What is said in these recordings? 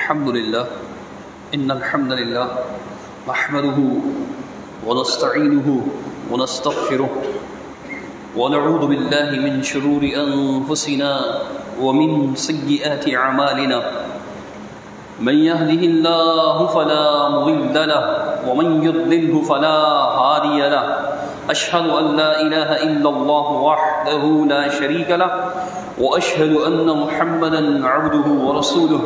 الحمد لله إن الحمد لله نحمده ونستعينه ونستغفره ونعوذ بالله من شرور أنفسنا ومن سيئات أعمالنا من يهده الله فلا مضل له ومن يضلله فلا هادي له أشهد أن لا إله إلا الله وحده لا شريك له وأشهد أن محمدا عبده ورسوله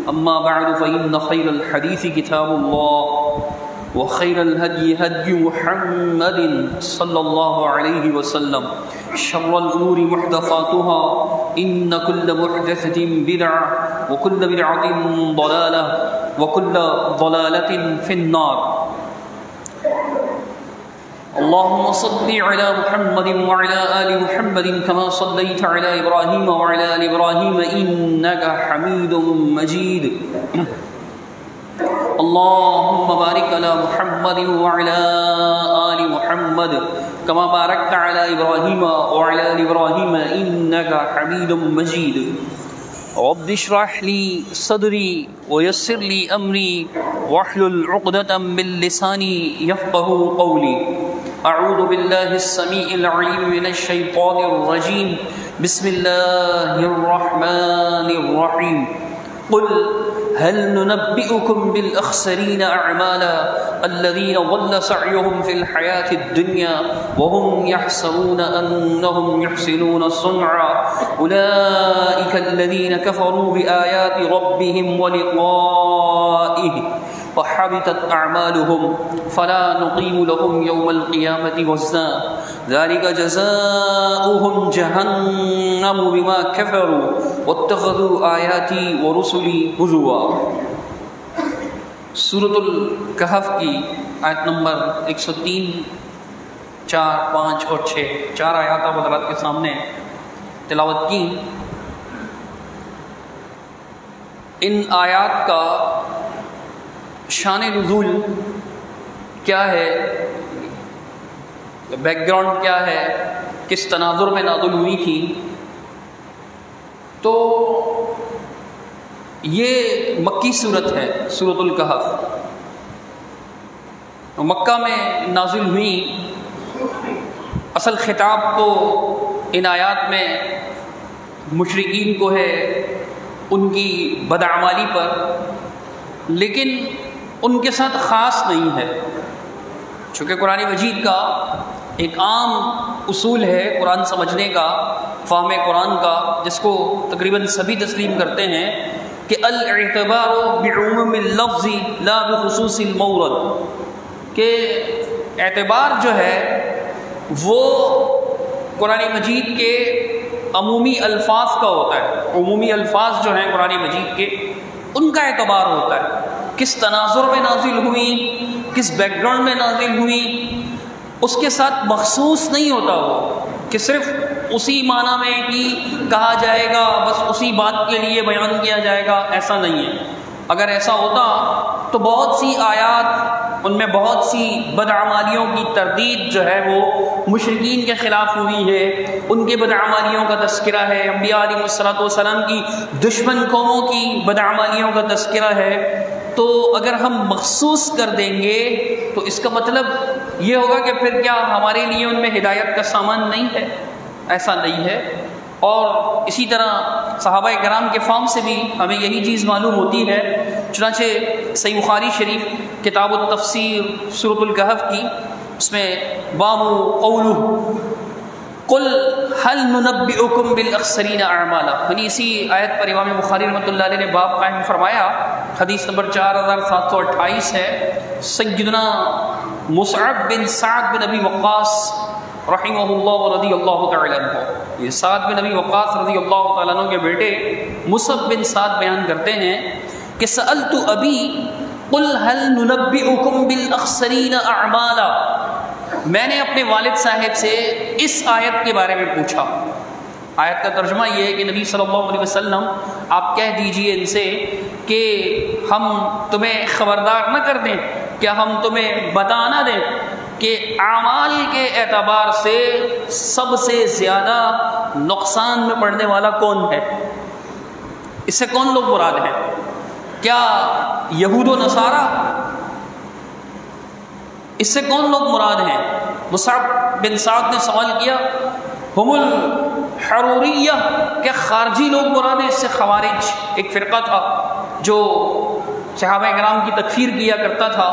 أما بعد فإن خير الحديث كتاب الله وخير الهدي هدي محمد صلى الله عليه وسلم شر الأمور محدثاتها إن كل محدثة بدعة وكل بدعة ضلالة وكل ضلالة في النار. اللهم صل على محمد وعلى آل محمد كما صليت على إبراهيم وعلى آل إبراهيم إنك حميد مجيد. اللهم بارك على محمد وعلى آل محمد كما باركت على إبراهيم وعلى آل إبراهيم إنك حميد مجيد. رب اشرح لي صدري ويسر لي أمري واحلل عقدة من لساني يفقه قولي. أعوذ بالله السميع العليم من الشيطان الرجيم. بسم الله الرحمن الرحيم. قل هل ننبئكم بالأخسرين أعمالا الذين ضل سعيهم في الحياة الدنيا وهم يحسبون أنهم يحسنون صنعا أولئك الذين كفروا بآيات ربهم ولقائه وحبطت أعمالهم فلا نقيم لهم يوم القيامة وزنا ذلك جزاؤهم جهنم بما كفروا واتخذوا آياتي ورسلي هزوا. سورۃ الکہف کی آیت نمبر 103، 4، 5 اور 6 چار آیات آپ حضرات کے سامنے تلاوت کی. ان آیات کا شان نزول کیا ہے، بیک گراؤنڈ کیا ہے، کس تناظر میں نازل ہوئی تھی؟ تو یہ مکی صورت ہے سورۃ الکہف. مکہ میں نازل ہوئی. اصل خطاب تو ان آیات میں مشرکین کو ہے، ان کی بدعمالی پر، لیکن ان کے ساتھ خاص نہیں ہے. چونکہ قرآن مجید کا ایک عام اصول ہے قرآن سمجھنے کا، فہم قرآن کا، جس کو تقریباً سبھی تسلیم کرتے ہیں کہ الاعتبار بعموم اللفظ لا بخصوص المورد، کہ اعتبار جو ہے وہ قرآن مجید کے عمومی الفاظ کا ہوتا ہے. عمومی الفاظ جو ہیں قرآن مجید کے، ان کا اعتبار ہوتا ہے. کس تناظر میں نازل ہوئی، کس بیک گراؤنڈ میں نازل ہوئی، اس کے ساتھ مخصوص نہیں ہوتا وہ کہ صرف اسی معنی میں ہی کہا جائے گا، بس اسی بات کے لیے بیان کیا جائے گا، ایسا نہیں ہے. اگر ایسا ہوتا تو بہت سی آیات، ان میں بہت سی بدعمالیوں کی تردید جو ہے وہ مشرکین کے خلاف ہوئی ہے، ان کے بدعمالیوں کا تذکرہ ہے، انبیاء علیہ السلام کی دشمن قوموں کی بدعمالیوں کا تذکرہ ہے. تو اگر ہم مخصوص کر دیں گے تو اس کا مطلب یہ ہوگا کہ پھر کیا ہمارے لیے ان میں ہدایت کا سامان نہیں ہے؟ ایسا نہیں ہے. اور اسی طرح صحابہ کرام کے فہم سے بھی ہمیں یہی چیز معلوم ہوتی ہے. چنانچہ صحیح بخاری شریف کتاب التفسیر سورۃ الکہف کی، اس میں باب قولہ قل هل ننبئکم بالاخسرین اعمالا، یعنی اسی آیت پر امام بخاری رحمۃ اللہ علیہ نے باب قائم فرمایا. حدیث نمبر 4728 ہے. سیدنا مصعب بن سعد بن ابی وقاص رحمہ اللہ ورضی اللہ تعالی عنہ، یہ سعد بن ابی وقاص رضی اللہ تعالیٰ عنہ کے بیٹے مصعب بن سعد بیان کرتے ہیں کہ سألت ابی قل هل ننبئکم بالاخسرین اعمالا، میں نے اپنے والد صاحب سے اس آیت کے بارے میں پوچھا. آیت کا ترجمہ یہ ہے کہ نبی صلی اللہ علیہ وسلم آپ کہہ دیجئے ان سے کہ ہم تمہیں خبردار نہ کر دیں، کیا ہم تمہیں بتا نہ دیں کہ اعمال کے اعتبار سے سب سے زیادہ نقصان میں پڑنے والا کون ہے؟ اس سے کون لوگ مراد ہیں؟ کیا یہود و نصارہ؟ اس سے کون لوگ مراد ہیں؟ مصعب بن سعد نے سوال کیا، ہم الحروریہ، کیا خارجی لوگ مراد ہیں اس سے؟ خوارج ایک فرقہ تھا جو صحابہ کرام کی تکفیر کیا کرتا تھا،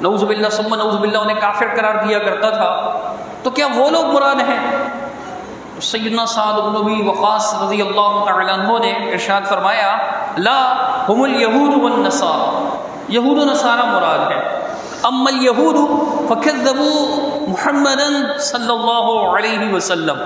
نعوذ باللہ ثم نعوذ باللہ انہیں کافر قرار دیا کرتا تھا، تو کیا وہ لوگ مراد ہیں؟ سیدنا سعد بن ابی وقاص رضی اللہ تعالی عنہ نے ارشاد فرمایا، لا ہم الیہود والنصارى، یہود و نصارہ مراد ہے۔ اما الیہود فکذبوا محمدا صلی اللہ علیہ وسلم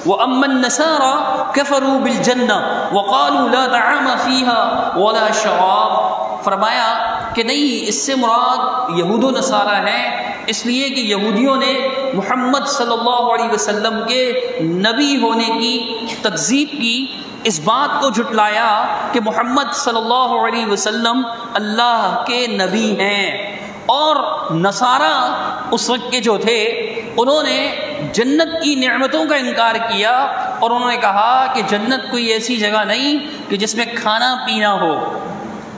واما النصارى كفروا بالجنہ وقالوا لا طعام فیہا ولا شراب۔ فرمایا کہ نہیں، اس سے مراد یہود و نصارہ ہیں، اس لیے کہ یہودیوں نے محمد صلی اللہ علیہ وسلم کے نبی ہونے کی تکذیب کی، اس بات کو جھٹلایا کہ محمد صلی اللہ علیہ وسلم اللہ کے نبی ہیں۔ اور نصارہ اس وقت کے جو تھے انہوں نے جنت کی نعمتوں کا انکار کیا، اور انہوں نے کہا کہ جنت کوئی ایسی جگہ نہیں کہ جس میں کھانا پینا ہو،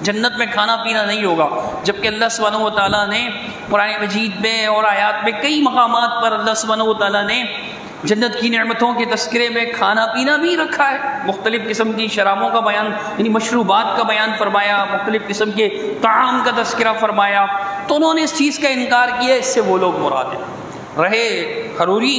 جنت میں کھانا پینا نہیں ہوگا، جبکہ اللہ سبحانہ و تعالیٰ نے قرآن مجید میں اور آیات میں کئی مقامات پر اللہ سبحانہ و تعالیٰ نے جنت کی نعمتوں کے تذکرے میں کھانا پینا بھی رکھا ہے، مختلف قسم کی شرابوں کا بیان یعنی مشروبات کا بیان فرمایا، مختلف قسم کے طعام کا تذکرہ فرمایا، تو انہوں نے اس چیز کا انکار کیا، اس سے وہ لوگ مراد ہیں۔ رہے حروری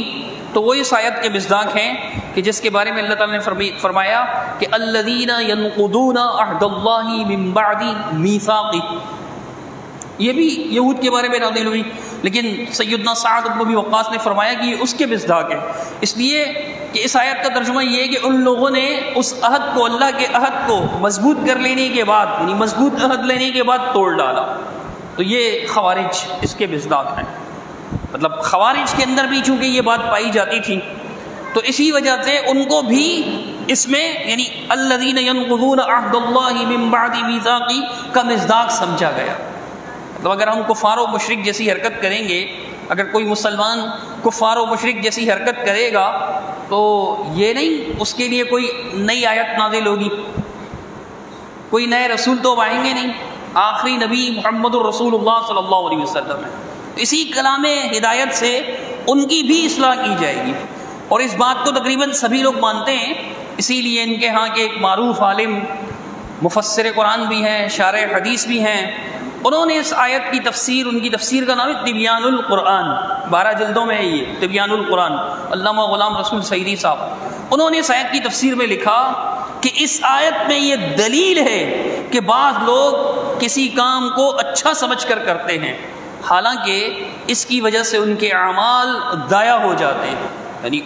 تو وہ اس آیت کے مصداق ہیں کہ جس کے بارے میں اللہ تعالیٰ نے فرمایا کہ الذین ینقضون عہد اللہ من بعد میثاقہ، یہ بھی یہود کے بارے میں نازل ہوئی، لیکن سیدنا سعد بن ابی وقاص نے فرمایا کہ یہ اس کے مصداق ہے، اس لیے کہ اس آیت کا ترجمہ یہ ہے کہ ان لوگوں نے اس عہد کو، اللہ کے عہد کو مضبوط کر لینے کے بعد، یعنی مضبوط عہد لینے کے بعد توڑ ڈالا، تو یہ خوارج اس کے مصداق ہیں۔ مطلب خوارج کے اندر بھی چونکہ یہ بات پائی جاتی تھی، تو اسی وجہ سے ان کو بھی اس میں یعنی الذین ینقضون عہد اللہ من بعد میثاقہ کا مصداق سمجھا گیا۔ تو اگر ہم کفار و مشرک جیسی حرکت کریں گے، اگر کوئی مسلمان کفار و مشرک جیسی حرکت کرے گا تو یہ نہیں اس کے لیے کوئی نئی آیت نازل ہوگی، کوئی نئے رسول تو آئیں گے نہیں، آخری نبی محمد الرسول اللہ صلی اللہ علیہ وسلم ہے، اسی کلام ہدایت سے ان کی بھی اصلاح کی جائے گی، اور اس بات کو تقریباً سبھی لوگ مانتے ہیں، اسی لیے ان کے ہاں کے ایک معروف عالم مفسر قرآن بھی ہیں، شارح حدیث بھی ہیں، انہوں نے اس آیت کی تفسیر، ان کی تفسیر کا نام ہے تبیان القرآن، 12 جلدوں میں ہے یہ تبیان القرآن، علامہ غلام رسول سعیدی صاحب، انہوں نے اس آیت کی تفسیر میں لکھا کہ اس آیت میں یہ دلیل ہے کہ بعض لوگ کسی کام کو اچھا سمجھ کر کرتے ہیں، حالانکہ اس کی وجہ سے ان کے اعمال ضائع ہو جاتے ہیں، یعنی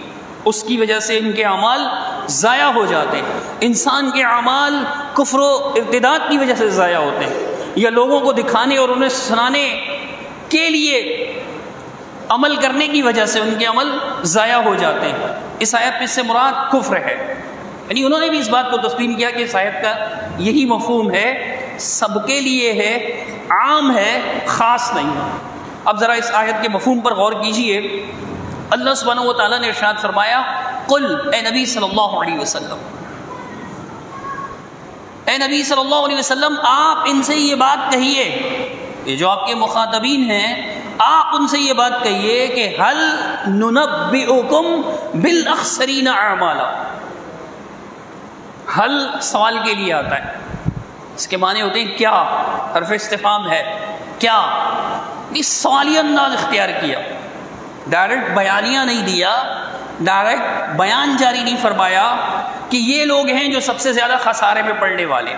اس کی وجہ سے ان کے اعمال ضائع ہو جاتے ہیں، انسان کے اعمال کفر و ارتداد کی وجہ سے ضائع ہوتے ہیں، یا لوگوں کو دکھانے اور انہیں سنانے کے لیے عمل کرنے کی وجہ سے ان کے عمل ضائع ہو جاتے ہیں۔ اس آیت میں سے مراد کفر ہے، یعنی انہوں نے بھی اس بات کو تسلیم کیا کہ اس آیت کا یہی مفہوم ہے، سب کے لیے ہے، عام ہے، خاص نہیں ہے۔ اب ذرا اس آیت کے مفہوم پر غور کیجئے، اللہ سبحانہ و تعالیٰ نے ارشاد فرمایا، قل، اے نبی صلی اللہ علیہ وسلم، اے نبی صلی اللہ علیہ وسلم، آپ ان سے یہ بات کہیے، یہ جو آپ کے مخاطبین ہیں، آپ ان سے یہ بات کہیے کہ هل ننبئکم بالاخسرین اعمالا۔ حل سوال کے لیے آتا ہے، اس کے معنی ہوتے ہیں کیا، حرف استفہام ہے، کیا، اس سوالی انداز اختیار کیا، ڈائریکٹ بیانیہ نہیں دیا، ڈائریکٹ بیان جاری نہیں فرمایا کہ یہ لوگ ہیں جو سب سے زیادہ خسارے میں پڑنے والے،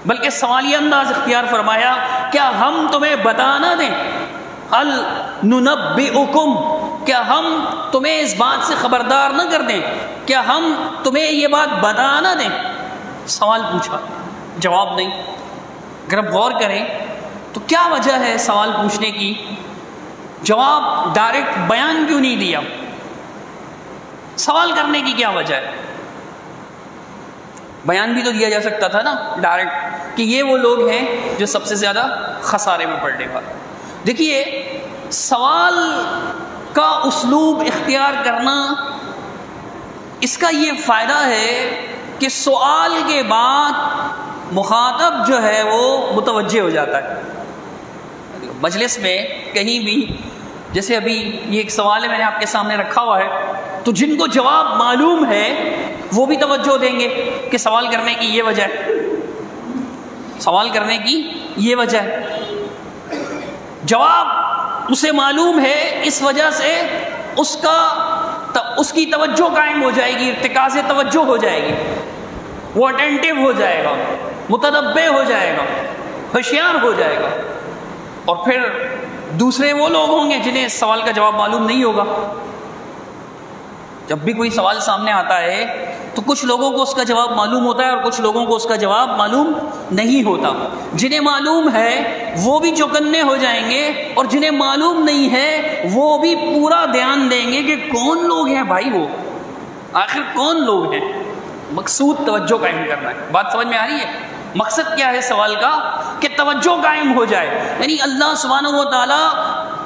بلکہ سوالی انداز اختیار فرمایا، کیا ہم تمہیں بتا نہ دیں، هل ننبئکم، کیا ہم تمہیں اس بات سے خبردار نہ کر دیں، کیا ہم تمہیں یہ بات بتا نہ دیں۔ سوال پوچھا، جواب نہیں۔ اگر آپ غور کریں تو کیا وجہ ہے سوال پوچھنے کی، جواب ڈائریکٹ بیان کیوں نہیں دیا، سوال کرنے کی کیا وجہ ہے؟ بیان بھی تو دیا جا سکتا تھا نا ڈائریکٹ کہ یہ وہ لوگ ہیں جو سب سے زیادہ خسارے میں پڑنے والے۔ دیکھیے، سوال کا اسلوب اختیار کرنا، اس کا یہ فائدہ ہے کہ سوال کے بعد مخاطب جو ہے وہ متوجہ ہو جاتا ہے. مجلس میں کہیں بھی، جیسے ابھی یہ ایک سوال ہے میں نے آپ کے سامنے رکھا ہوا ہے، تو جن کو جواب معلوم ہے وہ بھی توجہ دیں گے کہ سوال کرنے کی یہ وجہ ہے، سوال کرنے کی یہ وجہ ہے. جواب اسے معلوم ہے، اس وجہ سے اس کی توجہ قائم ہو جائے گی، ارتکاز توجہ ہو جائے گی، وہ اٹینٹیو ہو جائے گا، متنبہ ہو جائے گا، ہوشیار ہو جائے گا. اور پھر دوسرے وہ لوگ ہوں گے جنہیں اس سوال کا جواب معلوم نہیں ہوگا. جب بھی کوئی سوال سامنے آتا ہے تو کچھ لوگوں کو اس کا جواب معلوم ہوتا ہے اور کچھ لوگوں کو اس کا جواب معلوم نہیں ہوتا. جنہیں معلوم ہے وہ بھی چوکنے ہو جائیں گے، اور جنہیں معلوم نہیں ہے وہ بھی پورا دھیان دیں گے کہ کون لوگ ہیں بھائی، وہ آخر کون لوگ ہیں. مقصود توجہ قائم کرنا ہے. بات سمجھ میں آ رہی ہے؟ مقصد کیا ہے سوال کا؟ کہ توجہ قائم ہو جائے. یعنی اللہ سبحانہ و تعالی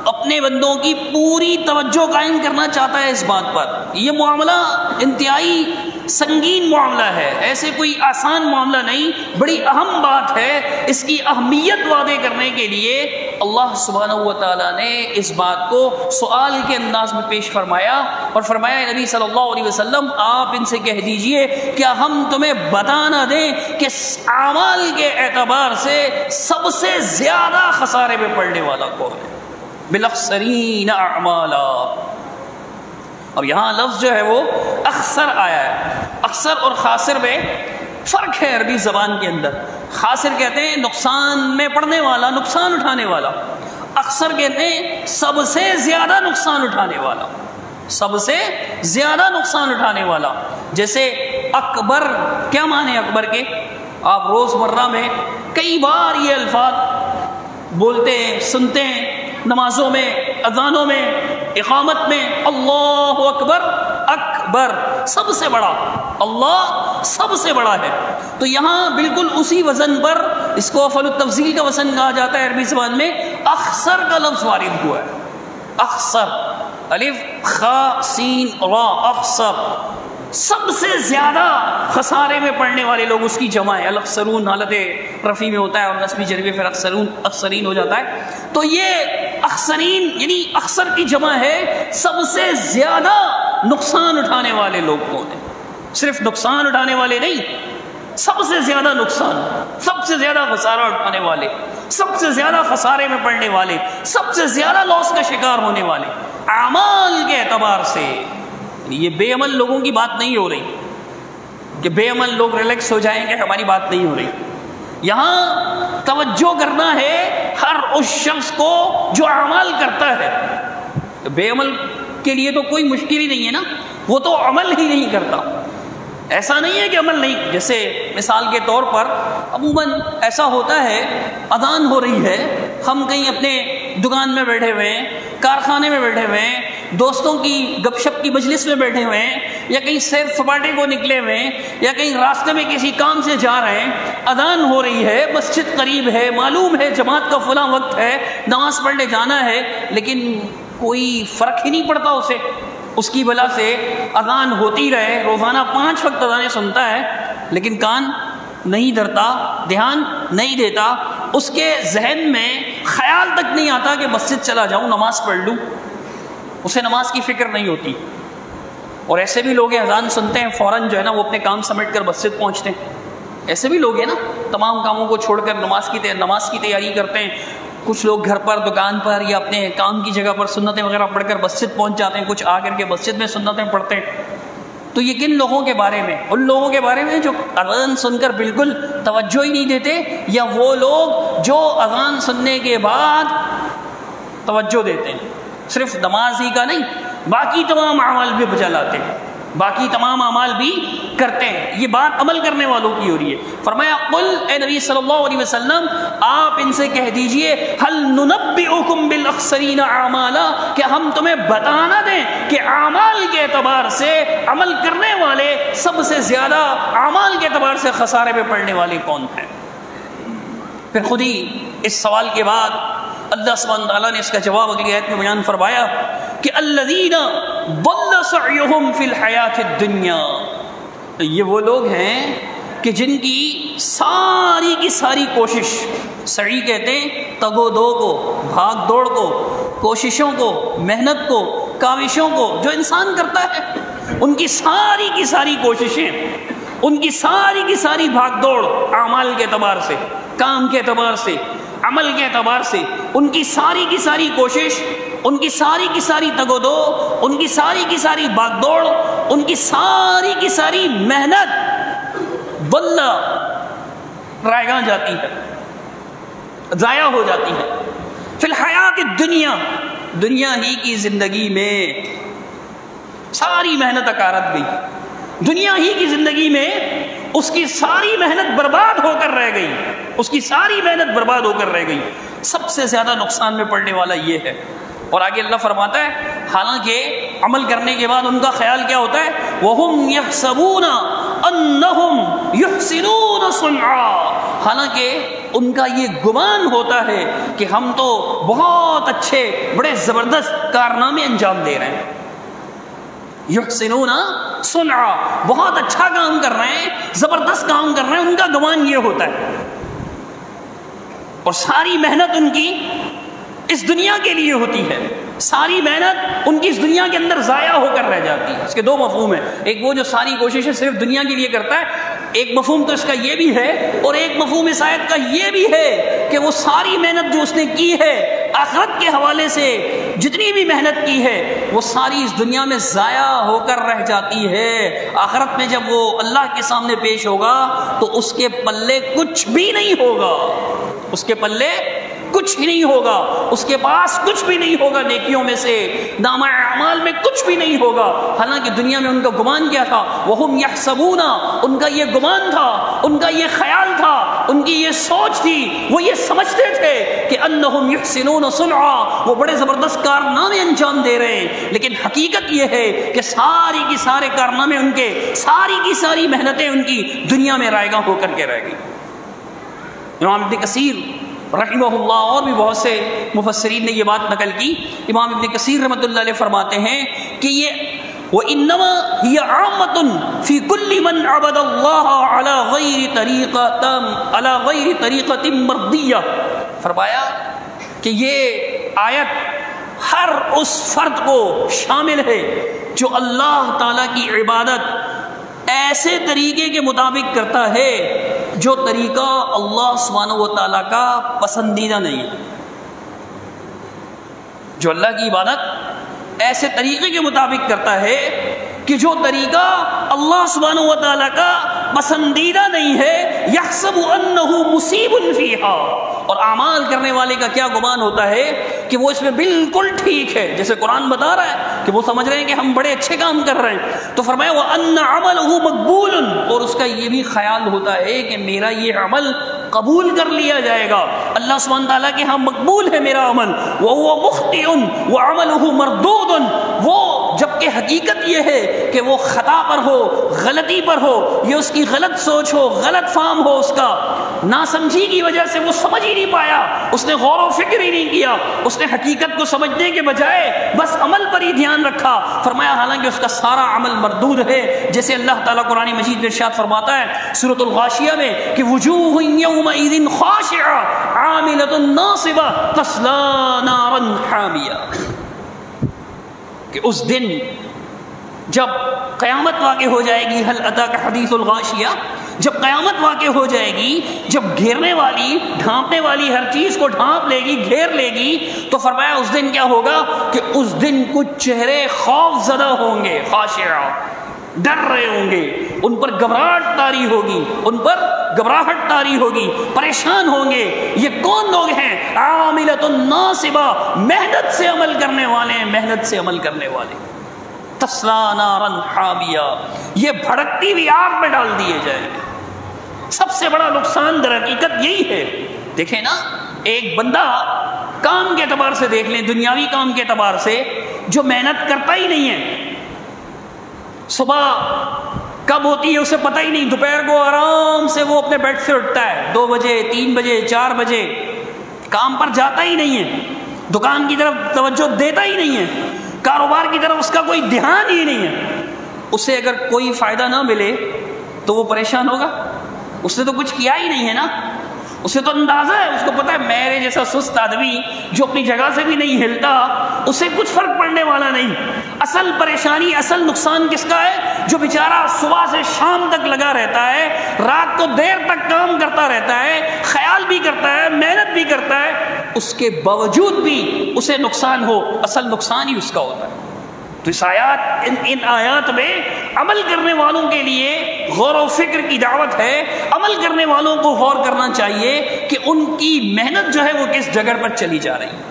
اپنے بندوں کی پوری توجہ قائم کرنا چاہتا ہے اس بات پر. یہ معاملہ انتہائی سنگین معاملہ ہے، ایسے کوئی آسان معاملہ نہیں، بڑی اہم بات ہے. اس کی اہمیت واضح کرنے کے لیے اللہ سبحانہ و تعالیٰ نے اس بات کو سوال کے انداز میں پیش فرمایا اور فرمایا نبی صلی اللہ علیہ وسلم آپ ان سے کہہ دیجئے کیا ہم تمہیں بتا نہ دیں کہ اعمال کے اعتبار سے سب سے زیادہ خسارے میں پڑنے والا کون ہے؟ بالاخسرین اعمالا. اب یہاں لفظ جو ہے وہ اخسر آیا ہے. اخسر اور خاسر میں فرق ہے عربی زبان کے اندر. خاسر کہتے ہیں نقصان میں پڑنے والا، نقصان اٹھانے والا. اخسر کہتے ہیں سب سے زیادہ نقصان اٹھانے والا، سب سے زیادہ نقصان اٹھانے والا. جیسے اکبر، کیا معنی اکبر کے؟ آپ روز مرہ میں کئی بار یہ الفاظ بولتے ہیں، سنتے ہیں، نمازوں میں، اذانوں میں، اقامت میں. اللہ اکبر، اکبر سب سے بڑا، اللہ سب سے بڑا ہے. تو یہاں بالکل اسی وزن پر، اس کو افعل التفضیل کا وزن کہا جاتا ہے عربی زبان میں، اخسر کا لفظ وارد ہوا ہے. اخسر، الف خا سین را، اخسر سب سے زیادہ خسارے میں پڑنے والے لوگ، اس کی جمع ہے. الاخسرون حالت رفیع میں ہوتا ہے اور نصبی جر میں پھر اخسرون، اخسرین ہو جاتا ہے. تو یہ اخسرین یعنی اخسر کی جمع ہے، سب سے زیادہ نقصان اٹھانے والے لوگ کون ہیں؟ صرف نقصان اٹھانے والے نہیں، سب سے زیادہ نقصان، سب سے زیادہ خسارہ اٹھانے والے، سب سے زیادہ خسارے میں پڑنے والے، سب سے زیادہ لاس کا شکار ہونے والے اعمال کے اعتبار سے. یہ بے عمل لوگوں کی بات نہیں ہو رہی کہ بے عمل لوگ ریلیکس ہو جائیں گے، ہماری بات نہیں ہو رہی. یہاں توجہ کرنا ہے ہر اس شخص کو جو اعمال کرتا ہے. بے عمل کے لیے تو کوئی مشکل ہی نہیں ہے نا، وہ تو عمل ہی نہیں کرتا. ایسا نہیں ہے کہ عمل نہیں. جیسے مثال کے طور پر عموماً ایسا ہوتا ہے، اذان ہو رہی ہے، ہم کہیں اپنے دکان میں بیٹھے ہوئے ہیں، کارخانے میں بیٹھے ہوئے ہیں، دوستوں کی گپ شپ کی مجلس میں بیٹھے ہوئے ہیں، یا کہیں سیر سپاٹے کو نکلے ہوئے ہیں، یا کہیں راستے میں کسی کام سے جا رہے ہیں، اذان ہو رہی ہے، مسجد قریب ہے، معلوم ہے جماعت کا فلاں وقت ہے، نماز پڑھنے جانا ہے، لیکن کوئی فرق ہی نہیں پڑتا اسے. اس کی بلا سے اذان ہوتی رہے، روزانہ 5 وقت اذانیں سنتا ہے، لیکن کان نہیں دھرتا، دھیان نہیں دیتا. اس کے ذہن میں خیال تک نہیں آتا کہ مسجد چلا جاؤں، نماز پڑھ لوں. اسے نماز کی فکر نہیں ہوتی. اور ایسے بھی لوگ ہیں اذان سنتے ہیں فوراً جو ہے نا وہ اپنے کام سمیٹ کر مسجد پہنچتے ہیں. ایسے بھی لوگ ہیں نا، تمام کاموں کو چھوڑ کر نماز کی تیاری کرتے ہیں. کچھ لوگ گھر پر، دکان پر یا اپنے کام کی جگہ پر سنتیں وغیرہ پڑھ کر مسجد پہنچ جاتے ہیں، کچھ آ کر کے مسجد میں سنتیں پڑھتے ہیں. تو یہ کن لوگوں کے بارے میں؟ ان لوگوں کے بارے میں جو اذان سن کر بالکل توجہ ہی نہیں دیتے، یا وہ لوگ جو اذان سننے کے بعد توجہ دیتے ہیں، صرف نماز ہی کا نہیں باقی تمام اعمال بھی بجا لاتے ہیں، باقی تمام اعمال بھی کرتے ہیں. یہ بات عمل کرنے والوں کی ہو رہی ہے. فرمایا قل، اے نبی صلی اللہ علیہ وسلم آپ ان سے کہہ دیجئے هل ننبئکم بالاخسرین اعمالا، کہ ہم تمہیں بتانا دیں کہ اعمال کے اعتبار سے عمل کرنے والے سب سے زیادہ اعمال کے اعتبار سے خسارے میں پڑنے والے کون ہیں. پھر خود ہی اس سوال کے بعد اللہ سبحانہ تعالیٰ نے اس کا جواب اگلی آیت میں بیان فرمایا کہ الذین ضل سعیہم فی الحیات الدنیا، یہ وہ لوگ ہیں کہ جن کی ساری کی ساری کوشش، سعی کہتے ہیں تگ و دو کو، بھاگ دوڑ کو، کوششوں کو، محنت کو، کاوشوں کو جو انسان کرتا ہے، ان کی ساری کی ساری کوششیں، ان کی ساری کی ساری بھاگ دوڑ، اعمال کے اعتبار سے، کام کے اعتبار سے، عمل کے اعتبار سے، ان کی ساری کی ساری کوشش، ان کی ساری کی ساری تگ و دو، ان کی ساری کی ساری بھاگ دوڑ، ان کی ساری کی ساری محنت واللہ رائگاں جاتی ہے، ضائع ہو جاتی ہے۔ فی الحیات الدنیا، دنیا ہی کی زندگی میں ساری محنت اکارت گئی، دنیا ہی کی زندگی میں اس کی ساری محنت برباد ہو کر رہ گئی، اس کی ساری محنت برباد ہو کر رہ گئی۔ سب سے زیادہ نقصان میں پڑنے والا یہ ہے۔ اور آگے اللہ فرماتا ہے حالانکہ عمل کرنے کے بعد ان کا خیال کیا ہوتا ہے، وَهُمْ يَحْسَبُونَ أَنَّهُمْ يُحْسِنُونَ صُنْعًا، حالانکہ ان کا یہ گمان ہوتا ہے کہ ہم تو بہت اچھے بڑے زبردست کارنامے انجام دے رہے ہیں۔ یحسنون صنعا، بہت اچھا کام کر رہے ہیں، زبردست کام کر رہے ہیں، ان کا گمان یہ ہوتا ہے۔ اور ساری محنت ان کی اس دنیا کے لیے ہوتی ہے، ساری محنت ان کی اس دنیا کے اندر ضائع ہو کر رہ جاتی ہے۔ اس کے دو مفہوم ہیں، ایک وہ جو ساری کوششیں صرف دنیا کے لیے کرتا ہے، ایک مفہوم تو اس کا یہ بھی ہے، اور ایک مفہوم اس آیت کا یہ بھی ہے کہ وہ ساری محنت جو اس نے کی ہے آخرت کے حوالے سے، جتنی بھی محنت کی ہے وہ ساری اس دنیا میں ضائع ہو کر رہ جاتی ہے۔ آخرت میں جب وہ اللہ کے سامنے پیش ہوگا تو اس کے پلے کچھ بھی نہیں ہوگا، اس کے پلے کچھ بھی نہیں ہوگا، اس کے پاس کچھ بھی نہیں ہوگا، نیکیوں میں سے نامہ اعمال میں کچھ بھی نہیں ہوگا۔ حالانکہ دنیا میں ان کا گمان کیا تھا، وَهُمْ يَحْسَبُونَ، ان کا یہ گمان تھا، ان کا یہ خیال تھا، ان کی یہ سوچ تھی، وہ یہ سمجھتے تھے کہ أَنَّهُمْ يُحْسِنُونَ صُنْعًا، وہ بڑے زبردست کارنامے انجام دے رہے ہیں۔ لیکن حقیقت یہ ہے کہ ساری کی سارے کارنامے ان کے، ساری کی ساری محنتیں ان کی دنیا میں رائگاں ہو کر کے رہ گئی۔ امام ابن کثیر رحمہ اللہ اور بھی بہت سے مفسرین نے یہ بات نقل کی۔ امام ابن کثیر رحمۃ اللہ علیہ فرماتے ہیں کہ یہ وَإِنَّمَا هِيَ عَامَّةٌ فِي كُلِّ مَنْ عَبَدَ اللَّهَ عَلَى غَيْرِ طَرِيقَةٍ مَرْضِيَّةٍ، فرمایا کہ یہ آیت ہر اس فرد کو شامل ہے جو اللہ تعالیٰ کی عبادت ایسے طریقے کے مطابق کرتا ہے جو طریقہ اللہ سبحانہ و تعالیٰ کا پسندیدہ نہیں ہے، جو اللہ کی عبادت ایسے طریقے کے مطابق کرتا ہے کہ جو طریقہ اللہ سبحانہ و تعالیٰ کا پسندیدہ نہیں ہے، یحسب انہ مصیب فیہا، اور اعمال کرنے والے کا کیا گمان ہوتا ہے کہ وہ اس میں بالکل ٹھیک ہے، جیسے قرآن بتا رہا ہے کہ وہ سمجھ رہے ہیں کہ ہم بڑے اچھے کام کر رہے ہیں، تو فرمایا وَأَنَّ عَمَلُهُ مَقْبُولٌ، اور اس کا یہ بھی خیال ہوتا ہے کہ میرا یہ عمل قبول کر لیا جائے گا، اللہ سبحانہ تعالیٰ کے ہاں مقبول ہے میرا عمل، وَهُوَ مُخْطِئٌ وَعَمَلُهُ مَرْدُودٌ، وہ جبکہ حقیقت یہ ہے کہ وہ خطا پر ہو، غلطی پر ہو، یہ اس کی غلط سوچ ہو، غلط فہم ہو، اس کا ناسمجھی کی وجہ سے وہ سمجھ ہی نہیں پایا، اس نے غور و فکر ہی نہیں کیا، اس نے حقیقت کو سمجھنے کے بجائے بس عمل پر ہی دھیان رکھا، فرمایا حالانکہ اس کا سارا عمل مردود ہے، جیسے اللہ تعالیٰ قرآن مجید میں ارشاد فرماتا ہے سورۃ الغاشیہ میں کہ وجوہ یومئذ خاشعہ عاملۃ ناصبہ تصلی نارا حامیہ، کہ اس دن جب قیامت واقع ہو جائے گی، حل اتاک حدیث الغاشیہ، جب قیامت واقع ہو جائے گی، جب گھیرنے والی، ڈھانپنے والی ہر چیز کو ڈھانپ لے گی، گھیر لے گی، تو فرمایا اس دن کیا ہوگا کہ اس دن کچھ چہرے خوف زدہ ہوں گے، خاشعہ، ڈر رہے ہوں گے، ان پر گھبراہٹ طاری ہوگی، ان پر گھبراہٹ طاری ہوگی، پریشان ہوں گے۔ یہ کون لوگ ہیں؟ عاملۃ ناصبہ، محنت سے عمل کرنے والے ہیں، محنت سے عمل کرنے والے، تصلی نارا حامیہ، یہ بھڑکتی ہوئی آگ میں ڈال دیے جائیں گے۔ سب سے بڑا نقصان در حقیقت یہی ہے۔ دیکھیں نا، ایک بندہ کام کے اعتبار سے دیکھ لیں، دنیاوی کام کے اعتبار سے، جو محنت کرتا ہی نہیں ہے، صبح کب ہوتی ہے اسے پتہ ہی نہیں، دوپہر کو آرام سے وہ اپنے بیڈ سے اٹھتا ہے، 2 بجے 3 بجے 4 بجے، کام پر جاتا ہی نہیں ہے، دکان کی طرف توجہ دیتا ہی نہیں ہے، کاروبار کی طرف اس کا کوئی دھیان ہی نہیں ہے، اسے اگر کوئی فائدہ نہ ملے تو وہ پریشان ہوگا؟ اس نے تو کچھ کیا ہی نہیں ہے نا، اسے تو اندازہ ہے، اس کو پتا ہے میرے جیسا سست آدمی جو اپنی جگہ سے بھی نہیں ہلتا اسے کچھ فرق پڑنے والا نہیں۔ اصل پریشانی، اصل نقصان کس کا ہے؟ جو بیچارہ صبح سے شام تک لگا رہتا ہے، رات کو دیر تک کام کرتا رہتا ہے، خیال بھی کرتا ہے، محنت بھی کرتا ہے، اس کے باوجود بھی اسے نقصان ہو، اصل نقصان ہی اس کا ہوتا ہے۔ تو اس آیات ان آیات میں عمل کرنے والوں کے لیے غور و فکر کی دعوت ہے۔ عمل کرنے والوں کو غور کرنا چاہیے کہ ان کی محنت جو ہے وہ کس جگہ پر چلی جا رہی ہے۔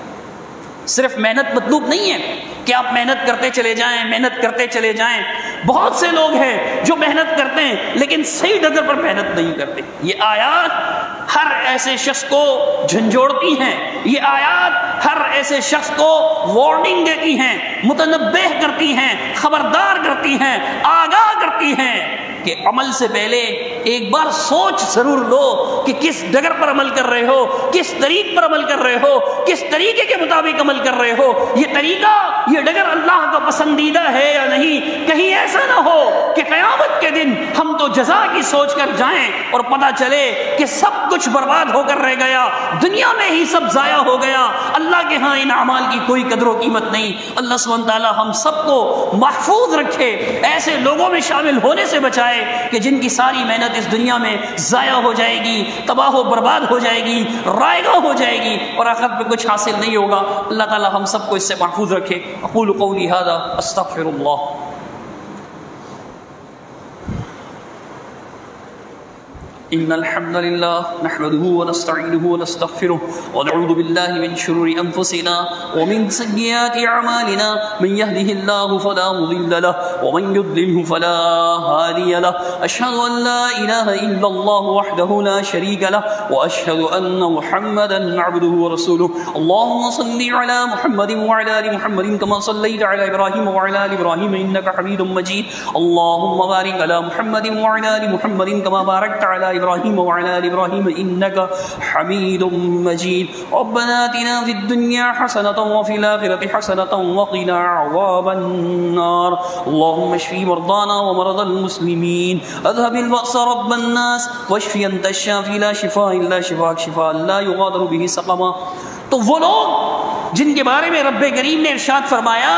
صرف محنت مطلوب نہیں ہے کہ آپ محنت کرتے چلے جائیں، محنت کرتے چلے جائیں۔ بہت سے لوگ ہیں جو محنت کرتے ہیں لیکن صحیح جگہ پر محنت نہیں کرتے۔ یہ آیات ہر ایسے شخص کو جھنجھوڑتی ہیں، یہ آیات ہر ایسے شخص کو وارننگ دیتی ہیں، متنبہ کرتی ہیں، خبردار کرتی ہیں، آگاہ کرتی ہیں کہ عمل سے پہلے ایک بار سوچ ضرور لو کہ کس ڈگر پر عمل کر رہے ہو، کس طریق پر عمل کر رہے ہو، کس طریقے کے مطابق عمل کر رہے ہو۔ یہ طریقہ، یہ ڈگر اللہ کا پسندیدہ ہے یا نہیں؟ کہیں ایسا نہ ہو کہ قیامت کے دن ہم تو جزا کی سوچ کر جائیں اور پتہ چلے کہ سب کچھ برباد ہو کر رہ گیا، دنیا میں ہی سب ضائع ہو گیا، اللہ کے ہاں ان اعمال کی کوئی قدر و قیمت نہیں۔ اللہ سبحانہ تعالیٰ ہم سب کو محفوظ رکھے، ایسے لوگوں میں شامل ہونے سے بچائے کہ جن کی ساری محنت اس دنیا میں ضائع ہو جائے گی، تباہ و برباد ہو جائے گی، رائگاں ہو جائے گی اور آخرت میں کچھ حاصل نہیں ہوگا۔ اللہ تعالیٰ ہم سب کو اس سے محفوظ رکھے۔ اقول قولی ھذا استغفر اللہ۔ إن الحمد لله نحمده ونستعينه ونستغفره ونعوذ بالله من شرور أنفسنا ومن سيئات أعمالنا من يهده الله فلا مضل له ومن يضلله فلا هادي له أشهد أن لا إله إلا الله وحده لا شريك له وأشهد أن محمدا عبده ورسوله اللهم صل على محمد وعلى آل محمد كما صليت على إبراهيم وعلى آل إبراهيم إنك حميد مجيد اللهم بارك على محمد وعلى آل محمد كما باركت على إبراهيم وعلى آل إبراهيم إنك حميد مجيد ربنا آتنا في الدنيا حسنة وفي الآخرة حسنة وقنا عذاب النار اللهم اشف مرضانا ومرضى المسلمين اذهب البأس رب الناس واشف أنت الشافي لا شفاء إلا شفاءك شفاء لا يغادر به سقما۔ تو وہ لوگ جن کے بارے میں رب کریم نے ارشاد فرمایا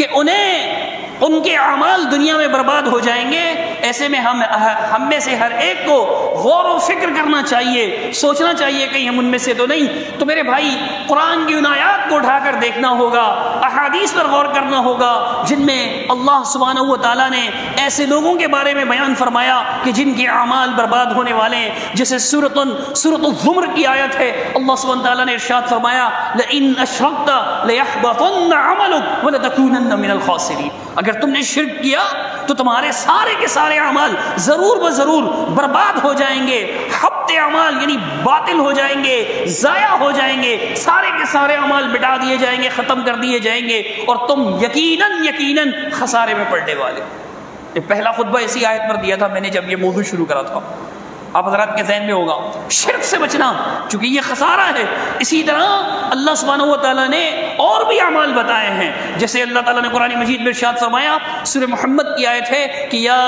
کہ انہیں ان کے اعمال دنیا میں برباد ہو جائیں گے، ایسے میں ہم میں سے ہر ایک کو غور و فکر کرنا چاہیے، سوچنا چاہیے کہیں ہم ان میں سے تو نہیں۔ تو میرے بھائی قرآن کی ان آیات کو اٹھا کر دیکھنا ہوگا، احادیث پر غور کرنا ہوگا جن میں اللہ سبحانہ و تعالیٰ نے ایسے لوگوں کے بارے میں بیان فرمایا کہ جن کے اعمال برباد ہونے والے ہیں۔ جیسے سورۃ الزمر کی آیت ہے، اللہ سبحانہ تعالیٰ نے ارشاد فرمایا لئن اشرکت لیحبطن عملک ولتکونن من الخاسرین، اگر تم نے شرک کیا تو تمہارے سارے کے سارے اعمال ضرور بضرور برباد ہو جائیں گے، حبط اعمال یعنی باطل ہو جائیں گے، ضائع ہو جائیں گے، سارے کے سارے اعمال مٹا دیے جائیں گے، ختم کر دیے جائیں گے اور تم یقیناً خسارے میں پڑنے والے۔ یہ پہلا خطبہ اسی آیت پر دیا تھا میں نے جب یہ موضوع شروع کرا تھا، آپ حضرات کے ذہن میں ہوگا شرک سے بچنا چونکہ یہ خسارہ ہے۔ اسی طرح اللہ سبحانہ و تعالیٰ نے اور بھی اعمال بتائے ہیں، جیسے اللہ تعالیٰ نے قرآن مجید میں ارشاد فرمایا، سورہ محمد کی آیت ہے کہ یا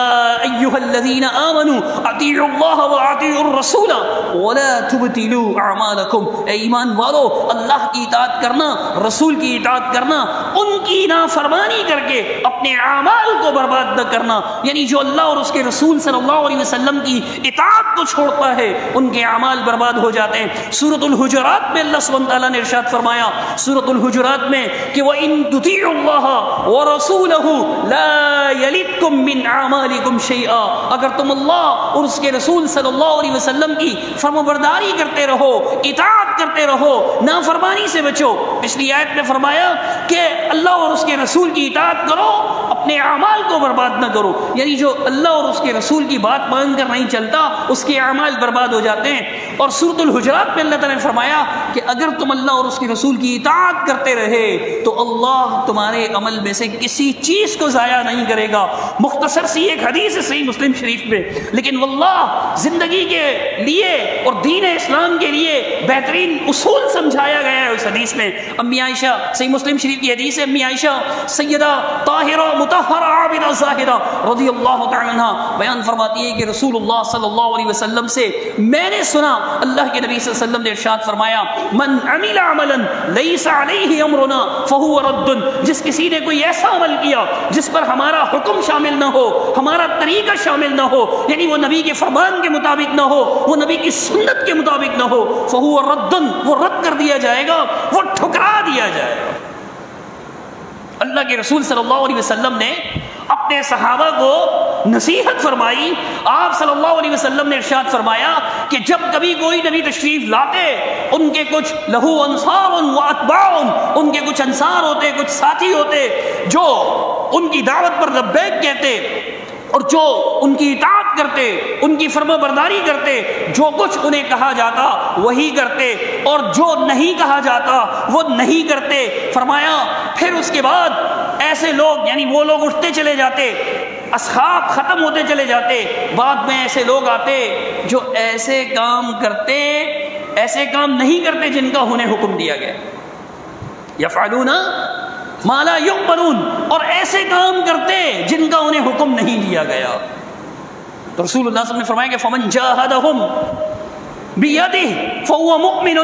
ایھا الذین آمنوا اطیعوا اللہ واطیعوا الرسول ولا تبطلوا اعمالکم، اے ایمان والو اللہ کی اطاعت کرنا، رسول کی اطاعت کرنا، ان کی نافرمانی کر کے اپنے اعمال کو برباد نہ کرنا، یعنی جو اللہ اور اس کے رسول صلی اللہ علیہ وسلم کی اطاعت کو چھوڑتا ہے ان کے اعمال برباد ہو جاتے ہیں۔ سورۃ الحجرات میں اللہ سبحانہ تعالیٰ نے ارشاد فرمایا، سورۃ الحجرات میں کہ وَإِن تُطِيعُوا اللَّهَ وَرَسُولَهُ لَا يَلِدْكُم مِّنْ أَعْمَالِكُمْ شَيْئًا، اگر تم اللہ اور اس کے رسول صلی اللہ علیہ وسلم کی فرمانبرداری کرتے رہو، اطاعت کرتے رہو، نافرمانی سے بچو۔ پچھلی آیت میں فرمایا کہ اللہ اور اس کے رسول کی اطاعت کرو، اپنے اعمال کو برباد نہ کرو، یعنی جو اللہ اور اس کے رسول کی بات مان کر نہیں چلتا اس کے اعمال برباد ہو جاتے ہیں۔ اور سورۃ الحجرات میں اللہ تعالیٰ نے فرمایا کہ اگر تم اللہ اور اس کے رسول کی اطاعت کرتے رہے تو اللہ تمہارے عمل میں سے کسی چیز کو ضائع نہیں کرے گا۔ مختصر سی ایک حدیث ہے صحیح مسلم شریف میں، لیکن واللہ زندگی کے لیے اور دین اسلام کے لیے بہترین بہترین اصول سمجھایا گیا ہے اس حدیث میں. امی عائشہ, صحیح مسلم شریف کی حدیث ہے, امی عائشہ سیدہ طاہرہ مطہرہ عابدہ زاہدہ رضی اللہ تعالی عنہ بیان فرماتی ہے کہ رسول اللہ صلی اللہ علیہ وسلم سے میں نے سنا, اللہ کے نبی صلی اللہ علیہ وسلم نے ارشاد فرمایا, من عمل عملا لیس علیہ امرنا فہو رد, جس کسی نے کوئی ایسا عمل کیا جس پر ہمارا حکم شامل نہ ہو, ہمارا طریقہ شامل نہ ہو, یعنی وہ نبی کے فرمان کے مطابق نہ ہو, وہ نبی کی سنت کے مطابق نہ ہو, فہو رد, وہ رد کر دیا جائے گا, وہ ٹھکرا دیا جائے گا. اللہ کے رسول صلی اللہ علیہ وسلم نے اپنے صحابہ کو نصیحت فرمائی. آپ صلی اللہ علیہ وسلم نے ارشاد فرمایا کہ جب کبھی کوئی نبی تشریف لاتے, ان کے کچھ لہو انصار و اتباع, ان کے کچھ انصار ہوتے, کچھ ساتھی ہوتے جو ان کی دعوت پر لبیک کہتے اور جو ان کی اطاعت کرتے, ان کی فرما برداری کرتے, جو کچھ انہیں کہا جاتا وہی کرتے, اور جو نہیں کہا جاتا وہ نہیں کرتے. فرمایا پھر اس کے بعد ایسے لوگ, یعنی وہ لوگ اٹھتے چلے جاتے, اصحاب ختم ہوتے چلے جاتے, بعد میں ایسے لوگ آتے جو ایسے کام کرتے, ایسے کام نہیں کرتے جن کا انہیں حکم دیا گیا. یفعلون ما لا یؤمرون, اور ایسے کام کرتے جن کا انہیں حکم نہیں دیا گیا. تو رسول اللہ صلی اللہ علیہ وسلم نے فرمایا کہ فمن جاہدہم بیدہ فہو مؤمن,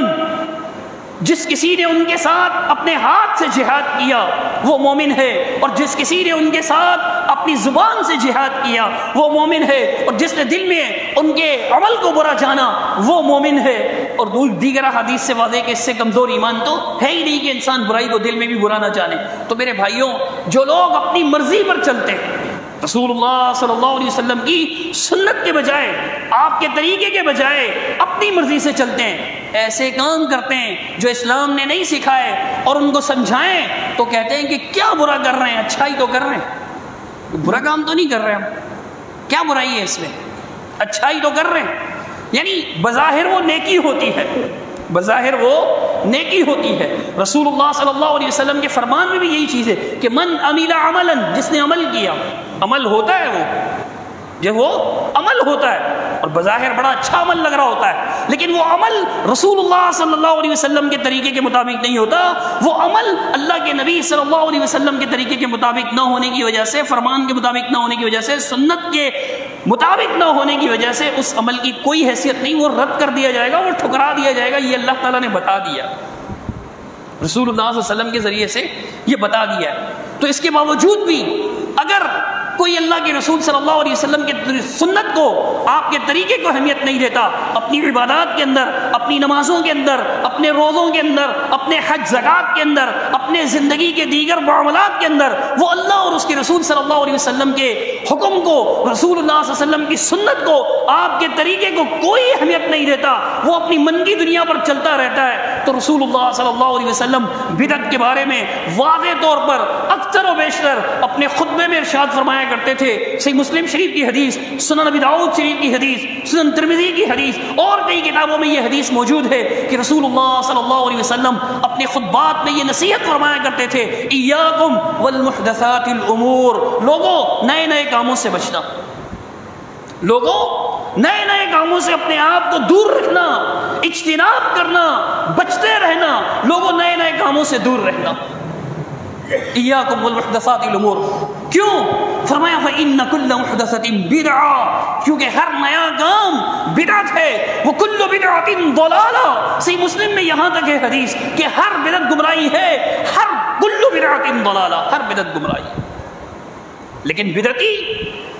جس کسی نے ان کے ساتھ اپنے ہاتھ سے جہاد کیا وہ مومن ہے, اور جس کسی نے ان کے ساتھ اپنی زبان سے جہاد کیا وہ مومن ہے, اور جس نے دل میں ان کے عمل کو برا جانا وہ مومن ہے. اور دیگر حدیث سے واضح کہ اس سے کمزور ایمان تو ہے ہی نہیں کہ انسان برائی کو دل میں بھی برا نہ جانے. تو میرے بھائیوں, جو لوگ اپنی مرضی پر چلتے ہیں, رسول اللہ صلی اللہ علیہ وسلم کی سنت کے بجائے, آپ کے طریقے کے بجائے اپنی مرضی سے چلتے ہیں, ایسے کام کرتے ہیں جو اسلام نے نہیں سکھائے, اور ان کو سمجھائیں تو کہتے ہیں کہ کیا برا کر رہے ہیں, اچھائی تو کر رہے ہیں, برا کام تو نہیں کر رہے ہم, کیا برائی ہے اس میں, اچھائی تو کر رہے ہیں. یعنی بظاہر وہ نیکی ہوتی ہے, بظاہر وہ نیکی ہوتی ہے. رسول اللہ صلی اللہ علیہ وسلم کے فرمان میں بھی یہی چیز ہے کہ من عمل عملا, جس نے عمل کیا, عمل ہوتا ہے وہ, جو وہ عمل ہوتا ہے اور بظاہر بڑا اچھا عمل لگ رہا ہوتا ہے, لیکن وہ عمل رسول اللہ صلی اللہ علیہ وسلم کے طریقے کے مطابق نہیں ہوتا. وہ عمل اللہ کے نبی صلی اللہ علیہ وسلم کے طریقے کے مطابق نہ ہونے کی وجہ سے, فرمان کے مطابق نہ ہونے کی وجہ سے, سنت کے مطابق نہ ہونے کی وجہ سے اس عمل کی کوئی حیثیت نہیں, وہ رد کر دیا جائے گا, وہ ٹھکرا دیا جائے گا. یہ اللہ تعالیٰ نے بتا دیا, رسول اللہ صلی اللہ علیہ وسلم کے ذریعے سے یہ بتا دیا. تو اس کے باوجود بھی اگر کوئی اللہ کے رسول صلی اللہ علیہ وسلم کے سنت کو, آپ کے طریقے کو اہمیت نہیں دیتا, اپنی عبادات کے اندر, اپنی نمازوں کے اندر, اپنے روزوں کے اندر, اپنے حج زکات کے اندر, اپنے زندگی کے دیگر معاملات کے اندر وہ اللہ اور اس کے رسول صلی اللہ علیہ وسلم کے حکم کو, رسول اللہ صلی اللہ علیہ وسلم کی سنت کو, آپ کے طریقے کو کوئی اہمیت نہیں دیتا, وہ اپنی من کی دنیا پر چلتا رہتا ہے, تو رسول اللہ صلی اللہ علیہ وسلم بدعت کے بارے میں واضح طور پر اکثر و بیشتر اپنے خطبے میں ارشاد فرمایا کرتے تھے. صحیح مسلم شریف کی حدیث, سنن ابی داؤد شریف کی حدیث, سنن ترمذی کی حدیث, اور کئی کتابوں میں یہ حدیث موجود ہے کہ رسول اللہ صلی اللہ علیہ وسلم اپنے خطبات میں یہ نصیحت فرمایا کرتے تھے, ایاکم والمحدثات الامور, لوگوں نئے نئے کاموں سے بچنا, لوگوں نئے نئے کاموں سے اپنے آپ کو دور رکھنا, اجتناب کرنا, بچتے رہنا, لوگوں نئے نئے کاموں سے دور رہنا. ایاکم والمحدثات الامور, کیوں؟ فرمایا فإن كل محدثة بدعہ, کیونکہ ہر نیا کام بدعت ہے, وہ کل بدعۃ ضلالہ. صحیح مسلم میں یہاں تک ہے حدیث کہ ہر بدعت گمراہی ہے, ہر کل بدعۃ ضلالہ, ہر بدعت گمراہی. لیکن بدعتی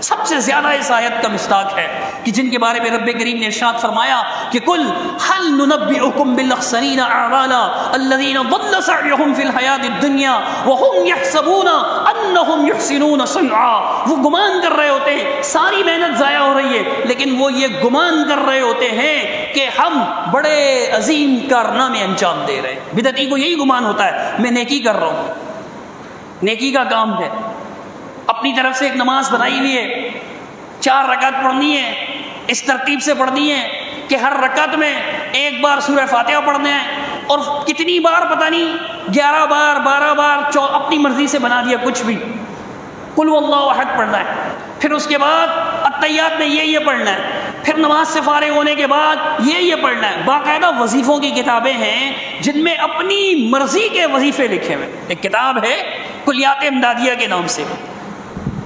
سب سے زیادہ اس آیت کا مصداق ہے کہ جن کے بارے میں رب کریم نے ارشاد فرمایا کہ قل هل ننبئكم بالاخسرین اعمالا الذین ضل سعیهم فی الحیاۃ الدنیا وهم يحسبون انهم يحسنون صنعا. وہ گمان کر رہے ہوتے ہیں ساری محنت ضائع ہو رہی ہے, لیکن وہ یہ گمان کر رہے ہوتے ہیں کہ ہم بڑے عظیم کارنامے انجام دے رہے ہیں. بدعتی کو یہی گمان ہوتا ہے میں نیکی کر رہا ہوں, نیکی کا کام ہے, اپنی طرف سے ایک نماز بنائی ہوئی ہے, 4 رکعت پڑھنی ہے, اس ترتیب سے پڑھنی ہے کہ ہر رکعت میں ایک بار سورہ فاتحہ پڑھنا ہے, اور کتنی بار پتہ نہیں 11 بار 12 بار اپنی مرضی سے بنا دیا کچھ بھی. قل واللہ احد پڑھنا ہے, پھر اس کے بعد التحیات میں یہ پڑھنا ہے, پھر نماز سے فارغ ہونے کے بعد یہ پڑھنا ہے. باقاعدہ وظیفوں کی کتابیں ہیں جن میں اپنی مرضی کے وظیفے لکھے ہوئے. ایک کتاب ہے کلیات امدادیہ کے نام سے،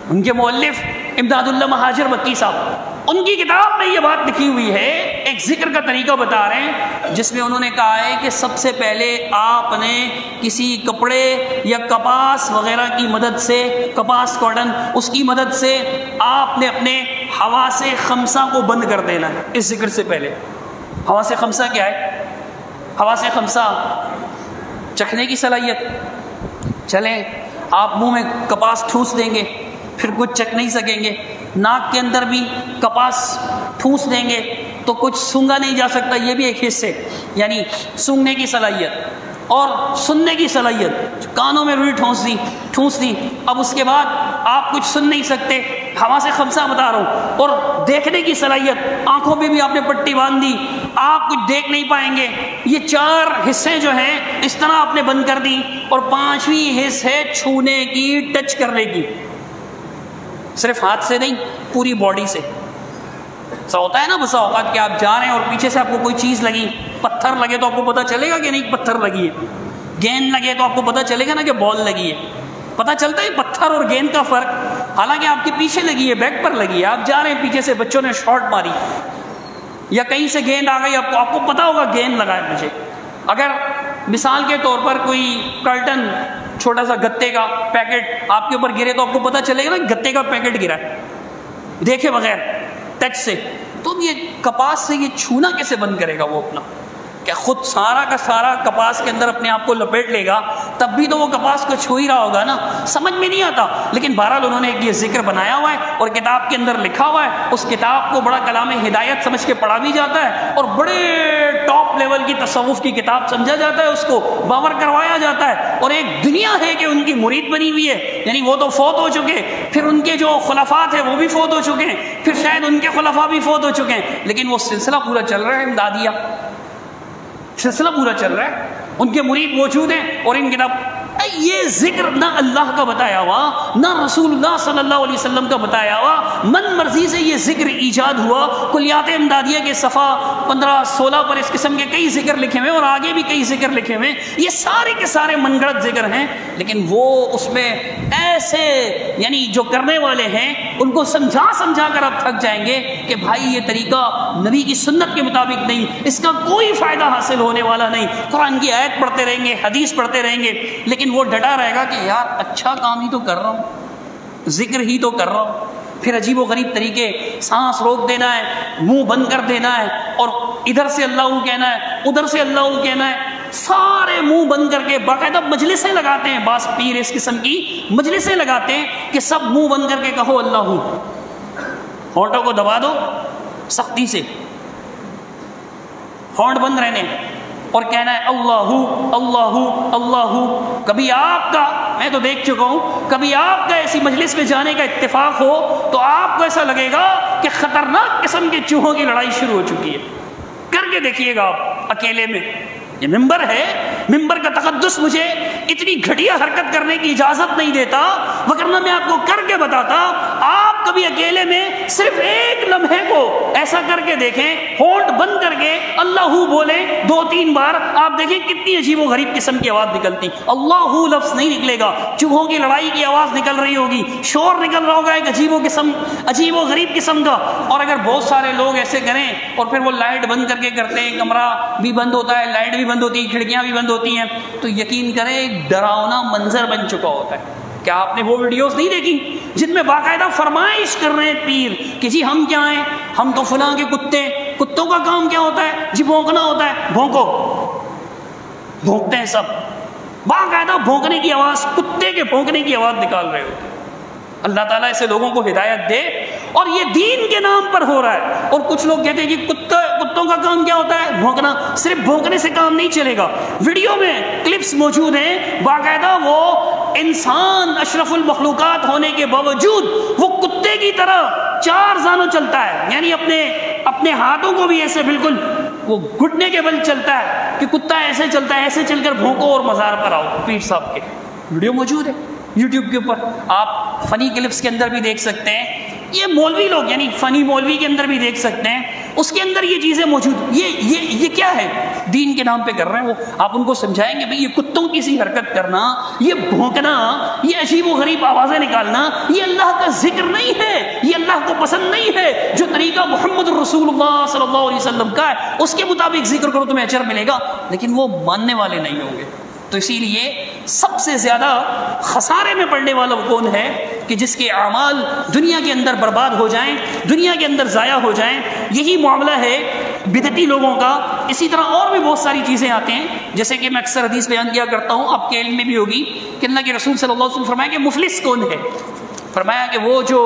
ان کے مؤلف امداد اللہ مہاجر مکی صاحب، ان کی کتاب میں یہ بات لکھی ہوئی ہے، ایک ذکر کا طریقہ بتا رہے ہیں جس میں انہوں نے کہا ہے کہ سب سے پہلے آپ نے کسی کپڑے یا کپاس وغیرہ کی مدد سے، کپاس کاٹن، اس کی مدد سے آپ نے اپنے حواس خمسہ کو بند کر دینا ہے. اس ذکر سے پہلے حواس خمسہ کیا ہے؟ حواس خمسہ چکھنے کی صلاحیت. چلیں آپ منہ میں کپاس ٹھوس دیں گے پھر کچھ چکھ نہیں سکیں گے، ناک کے اندر بھی کپاس ٹھوس دیں گے تو کچھ سونگا نہیں جا سکتا، یہ بھی ایک حصے، یعنی سونگنے کی صلاحیت اور سننے کی صلاحیت. کانوں میں روئی ٹھوس دی، اب اس کے بعد آپ کچھ سن نہیں سکتے، حواس خمسہ بتا رہا ہوں. اور دیکھنے کی صلاحیت، آنکھوں پہ بھی آپ نے پٹی باندھ دی، آپ کچھ دیکھ نہیں پائیں گے. یہ 4 حصے جو ہیں اس طرح آپ نے بند کر دی. اور 5ویں حصہ ہے چھونے کی، ٹچ کرنے کی، صرف ہاتھ سے نہیں پوری باڈی سے. ایسا ہوتا ہے نا بسا اوقات کہ آپ جا رہے ہیں اور پیچھے سے آپ کو کوئی چیز لگی، پتھر لگے تو آپ کو پتہ چلے گا کہ نہیں پتھر لگی ہے، گیند لگے تو آپ کو پتہ چلے گا نا کہ بال لگی ہے. پتہ چلتا ہے پتھر اور گیند کا فرق، حالانکہ آپ کے پیچھے لگی ہے، بیک پر لگی ہے، آپ جا رہے ہیں پیچھے سے بچوں نے شاٹ ماری یا کہیں سے گیند آ گئی، آپ کو پتہ ہوگا گیند لگا ہے مجھے. اگر مثال کے طور پر کوئی کرٹن، چھوٹا سا گتے کا پیکٹ آپ کے اوپر گرے تو آپ کو پتہ چلے گا نا گتے کا پیکٹ گرا ہے دیکھے بغیر، ٹچ سے. تو یہ کپاس سے یہ چھونا کیسے بند کرے گا وہ اپنا؟ کیا خود سارا کا سارا کپاس کے اندر اپنے آپ کو لپیٹ لے گا؟ تب بھی تو وہ کپاس کو چھو ہی رہا ہوگا نا. سمجھ میں نہیں آتا، لیکن بہرحال انہوں نے ایک یہ ذکر بنایا ہوا ہے اور کتاب کے اندر لکھا ہوا ہے. اس کتاب کو بڑا کلام ہدایت سمجھ کے پڑھا بھی جاتا ہے اور بڑے ٹاپ لیول کی تصوف کی کتاب سمجھا جاتا ہے، اس کو باور کروایا جاتا ہے. اور ایک دنیا ہے کہ ان کی مرید بنی ہوئی ہے، یعنی وہ تو فوت ہو چکے، پھر ان کے جو خلفاء تھے وہ بھی فوت ہو چکے ہیں، پھر شاید ان کے خلفاء بھی فوت ہو چکے ہیں، لیکن وہ سلسلہ پورا چل رہا ہے. امدادیہ سلسلہ پورا چل رہا ہے، ان کے مرید موجود ہیں. اور ان کتاب یہ ذکر نہ اللہ کا بتایا ہوا نہ رسول اللہ صلی اللہ علیہ وسلم کا بتایا ہوا، من مرضی سے یہ ذکر ایجاد ہوا. کلیات امدادیہ کے صفحہ 15-16 پر اس قسم کے کئی ذکر لکھے ہوئے اور آگے بھی کئی ذکر لکھے ہوئے. یہ سارے کے سارے من گھڑت ذکر ہیں، لیکن وہ اس میں ایسے یعنی جو کرنے والے ہیں ان کو سمجھا کر آپ تھک جائیں گے کہ بھائی یہ طریقہ نبی کی سنت کے مطابق نہیں، اس کا کوئی فائدہ حاصل ہونے والا نہیں. قرآن کی آیت پڑھتے رہیں گے، حدیث پڑھتے رہیں گے، لیکن وہ ڈٹا رہے گا کہ یار اچھا کام ہی تو کر رہا ہوں، ذکر ہی تو کر رہا ہوں. پھر عجیب و غریب طریقے، سانس روک دینا ہے، منہ بند کر دینا ہے اور ادھر سے اللہ کہنا ہے، ادھر سے اللہ کہنا ہے، سارے منہ بند کر کے باقاعدہ مجلسیں لگاتے ہیں. بعض پیر اس قسم کی مجلسیں لگاتے ہیں کہ سب منہ بند کر کے کہو اللہ، ہونٹوں کو دبا دو سختی سے، ہونٹ بند رہنے اور کہنا ہے اللہ اللہ اللہ. کبھی آپ کا، میں تو دیکھ چکا ہوں، کبھی آپ کا ایسی مجلس میں جانے کا اتفاق ہو تو آپ کو ایسا لگے گا کہ خطرناک قسم کے چوہوں کی لڑائی شروع ہو چکی ہے. کر کے دیکھیے گا آپ اکیلے میں. یہ ممبر ہے، ممبر کا تقدس مجھے اتنی گھٹیا حرکت کرنے کی اجازت نہیں دیتا، وگرنہ میں آپ کو کر کے بتاتا. آپ کبھی اکیلے میں صرف ایک لمحے کو ایسا کر کے دیکھیں، ہونٹ بند کر کے اللہ بولیں 2-3 بار، آپ دیکھیں کتنی عجیب و غریب قسم کی آواز نکلتی. اللہ لفظ نہیں نکلے گا، چوہوں کی لڑائی کی آواز نکل رہی ہوگی، شور نکل رہا ہوگا ایک عجیب و غریب قسم کا. اور اگر بہت سارے لوگ ایسے کریں اور پھر وہ لائٹ بند کر کے کرتے ہیں، کمرہ بھی بند ہوتا ہے، لائٹ بھی بند ہوتی ہے، کھڑکیاں بھی بند ہوتی ہیں، تو یقین کریں ایک ڈراؤنا منظر بن چکا ہوتا ہے. کیا آپ نے وہ ویڈیوز نہیں دیکھی جن میں باقاعدہ فرمائش کر رہے ہیں پیر کہ جی ہم کیا ہیں، ہم تو فلاں کے کتے، کتوں کا کام کیا ہوتا ہے جی بھونکنا ہوتا ہے، بھونکو، بھونکتے ہیں سب، باقاعدہ بھونکنے کی آواز، کتے کے بھونکنے کی آواز نکال رہے ہوتے ہیں. اللہ تعالیٰ ایسے لوگوں کو ہدایت دے. اور یہ دین کے نام پر ہو رہا ہے. اور کچھ لوگ کہتے ہیں کہ کتوں کا کام کیا ہوتا ہے، بھونکنا. صرف بھونکنے سے کام نہیں چلے گا. ویڈیو میں کلپس موجود ہیں، باقاعدہ وہ انسان اشرف المخلوقات ہونے کے باوجود وہ کتے کی طرح 4 زانوں چلتا ہے، یعنی اپنے ہاتھوں کو بھی ایسے بالکل وہ گھٹنے کے بل چلتا ہے کہ کتا ایسے چلتا ہے، ایسے چل کر بھونکو اور مزار پر آؤ. پیر صاحب کے ویڈیو موجود ہے یوٹیوب کے اوپر، آپ فنی کلپس کے اندر بھی دیکھ سکتے ہیں. یہ مولوی لوگ یعنی فنی مولوی کے اندر بھی دیکھ سکتے ہیں، اس کے اندر یہ چیزیں موجود، یہ کیا ہے؟ دین کے نام پہ کر رہے ہیں وہ. آپ ان کو سمجھائیں گے بھئی یہ کتوں کی سی حرکت کرنا، یہ بھونکنا، یہ عجیب و غریب آوازیں نکالنا، یہ اللہ کا ذکر نہیں ہے، یہ اللہ کو پسند نہیں ہے. جو طریقہ محمد رسول اللہ صلی اللہ علیہ وسلم کا ہے اس کے مطابق ذکر کرو تمہیں اجر ملے گا، لیکن وہ ماننے والے نہیں ہوں گے. تو اسی لیے سب سے زیادہ خسارے میں پڑنے والا وہ کون ہے کہ جس کے اعمال دنیا کے اندر برباد ہو جائیں، دنیا کے اندر ضائع ہو جائیں. یہی معاملہ ہے بدعتی لوگوں کا. اسی طرح اور بھی بہت ساری چیزیں آتے ہیں، جیسے کہ میں اکثر حدیث بیان کیا کرتا ہوں، آپ کے علم میں بھی ہوگی کہ اللہ کے رسول صلی اللہ علیہ وسلم فرمایا کہ مفلس کون ہے؟ فرمایا کہ وہ جو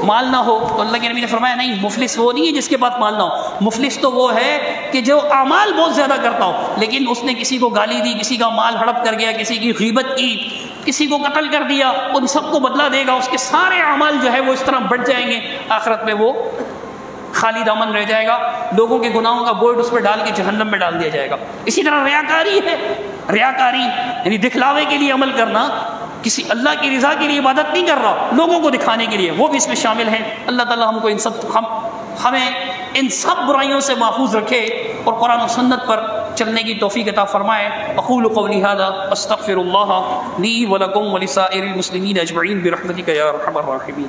مال نہ ہو. تو اللہ کے نبی نے فرمایا نہیں، مفلس وہ نہیں ہے جس کے پاس مال نہ ہو، مفلس تو وہ ہے کہ جو اعمال بہت زیادہ کرتا ہو لیکن اس نے کسی کو گالی دی، کسی کا مال ہڑپ کر گیا، کسی کی غیبت کی، کسی کو قتل کر دیا، ان سب کو بدلہ دے گا. اس کے سارے اعمال جو ہے وہ اس طرح بڑھ جائیں گے، آخرت میں وہ خالی دامن رہ جائے گا، لوگوں کے گناہوں کا بورڈ اس پہ ڈال کے جہنم میں ڈال دیا جائے گا. اسی طرح ریاکاری ہے، ریاکاری یعنی دکھلاوے کے لیے عمل کرنا، کسی اللہ کی رضا کے لیے عبادت نہیں کر رہا، لوگوں کو دکھانے کے لیے، وہ بھی اس میں شامل ہیں. اللہ تعالیٰ ہم کو ہمیں ان سب برائیوں سے محفوظ رکھے اور قرآن و سنت پر چلنے کی توفیق عطا فرمائے. اقول قولی ھذا استغفر اللہ لی ولکم ولسائر المسلمین اجمعین برحمتک یا ارحم الراحمین.